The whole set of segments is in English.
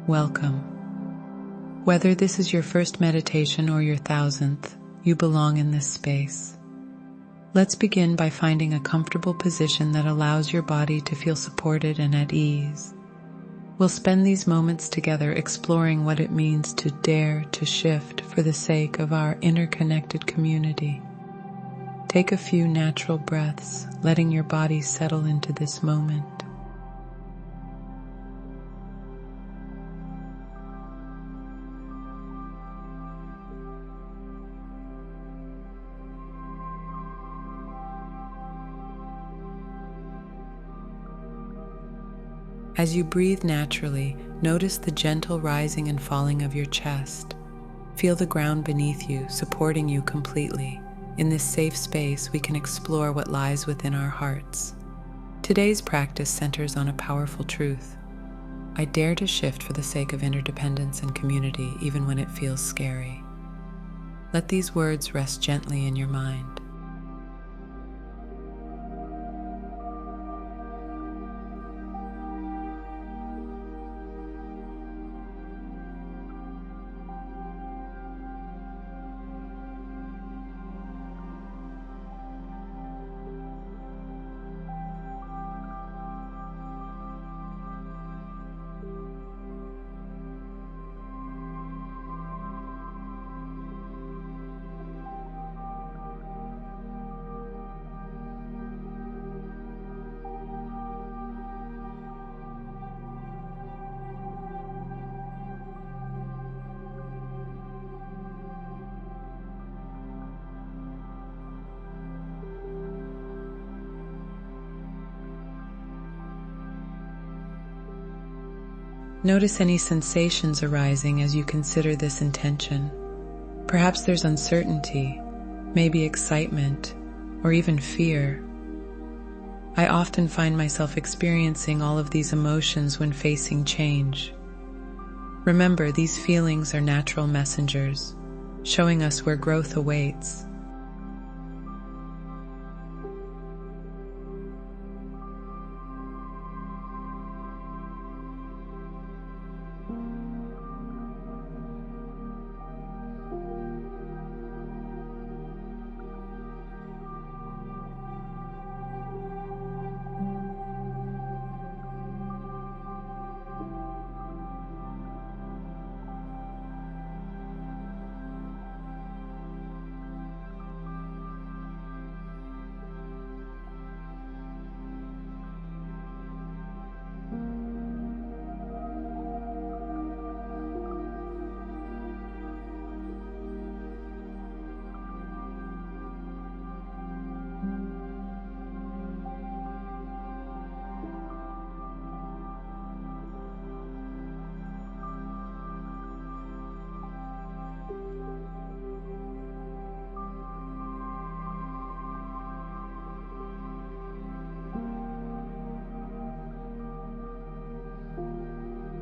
welcome. Whether this is your first meditation or your 1000th, you belong in this space. Let's begin by finding a comfortable position that allows your body to feel supported and at ease. We'll spend these moments together exploring what it means to dare to shift for the sake of our interconnected community. Take a few natural breaths, letting your body settle into this moment. As you breathe naturally, notice the gentle rising and falling of your chest. Feel the ground beneath you, supporting you completely. In this safe space, we can explore what lies within our hearts. Today's practice centers on a powerful truth. I dare to shift for the sake of interdependence and community, even when it feels scary. Let these words rest gently in your mind. Notice any sensations arising as you consider this intention. Perhaps there's uncertainty, maybe excitement, or even fear. I often find myself experiencing all of these emotions when facing change. Remember, these feelings are natural messengers, showing us where growth awaits.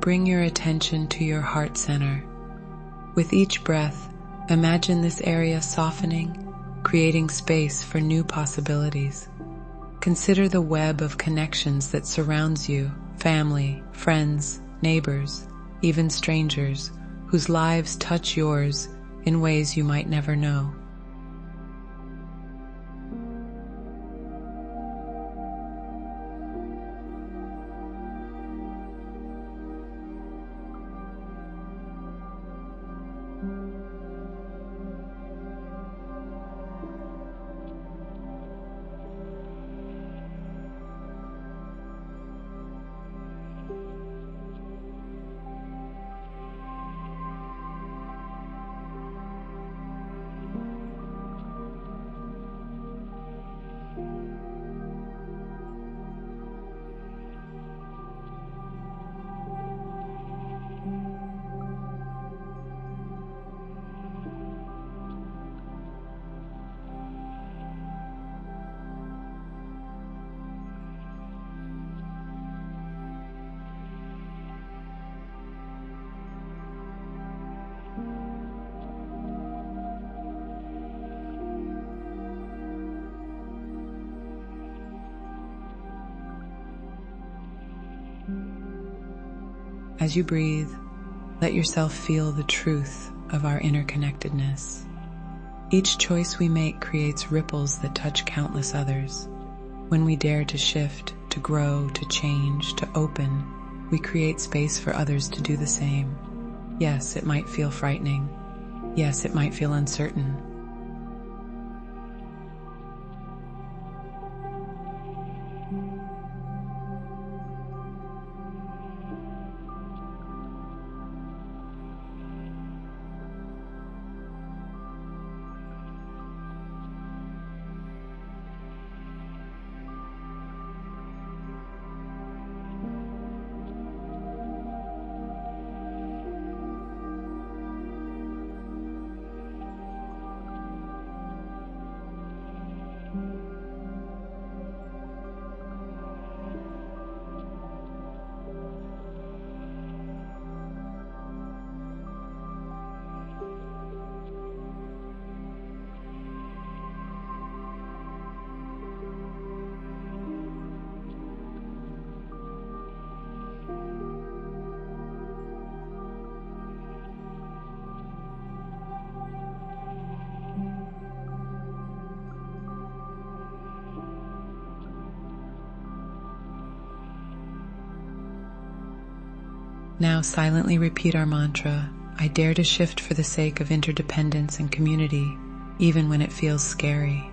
Bring your attention to your heart center. With each breath, imagine this area softening, creating space for new possibilities. Consider the web of connections that surrounds you, family, friends, neighbors, even strangers, whose lives touch yours in ways you might never know. As you breathe, Let yourself feel the truth of our interconnectedness. Each choice we make creates ripples that touch countless others. When we dare to shift, to grow, to change, to open, we create space for others to do the same. Yes, it might feel frightening. Yes, it might feel uncertain. Now silently repeat our mantra, I dare to shift for the sake of interdependence and community, even when it feels scary.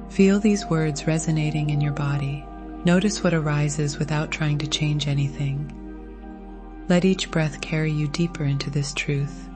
Feel these words resonating in your body. Notice what arises without trying to change anything. Let each breath carry you deeper into this truth.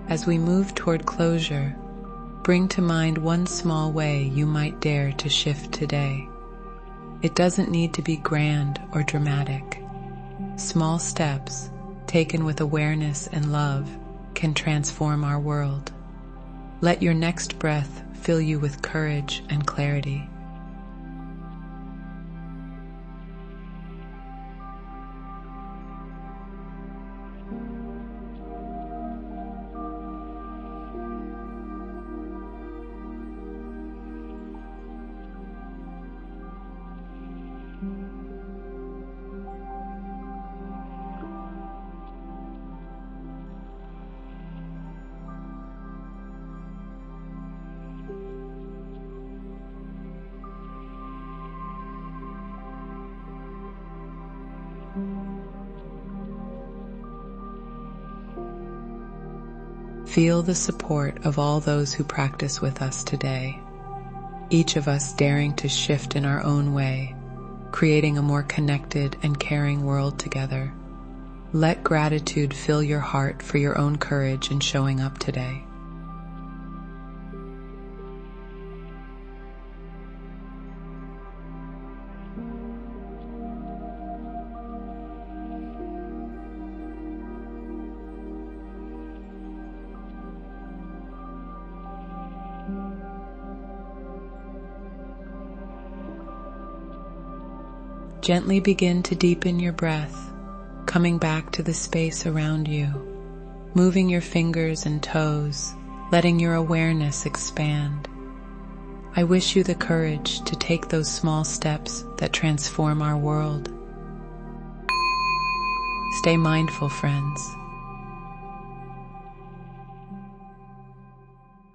As we move toward closure, bring to mind one small way you might dare to shift today. It doesn't need to be grand or dramatic. Small steps, taken with awareness and love, can transform our world. Let your next breath fill you with courage and clarity. Feel the support of all those who practice with us today, each of us daring to shift in our own way, creating a more connected and caring world together. Let gratitude fill your heart for your own courage in showing up today. Gently begin to deepen your breath, coming back to the space around you, moving your fingers and toes, letting your awareness expand. I wish you the courage to take those small steps that transform our world. Stay mindful, friends.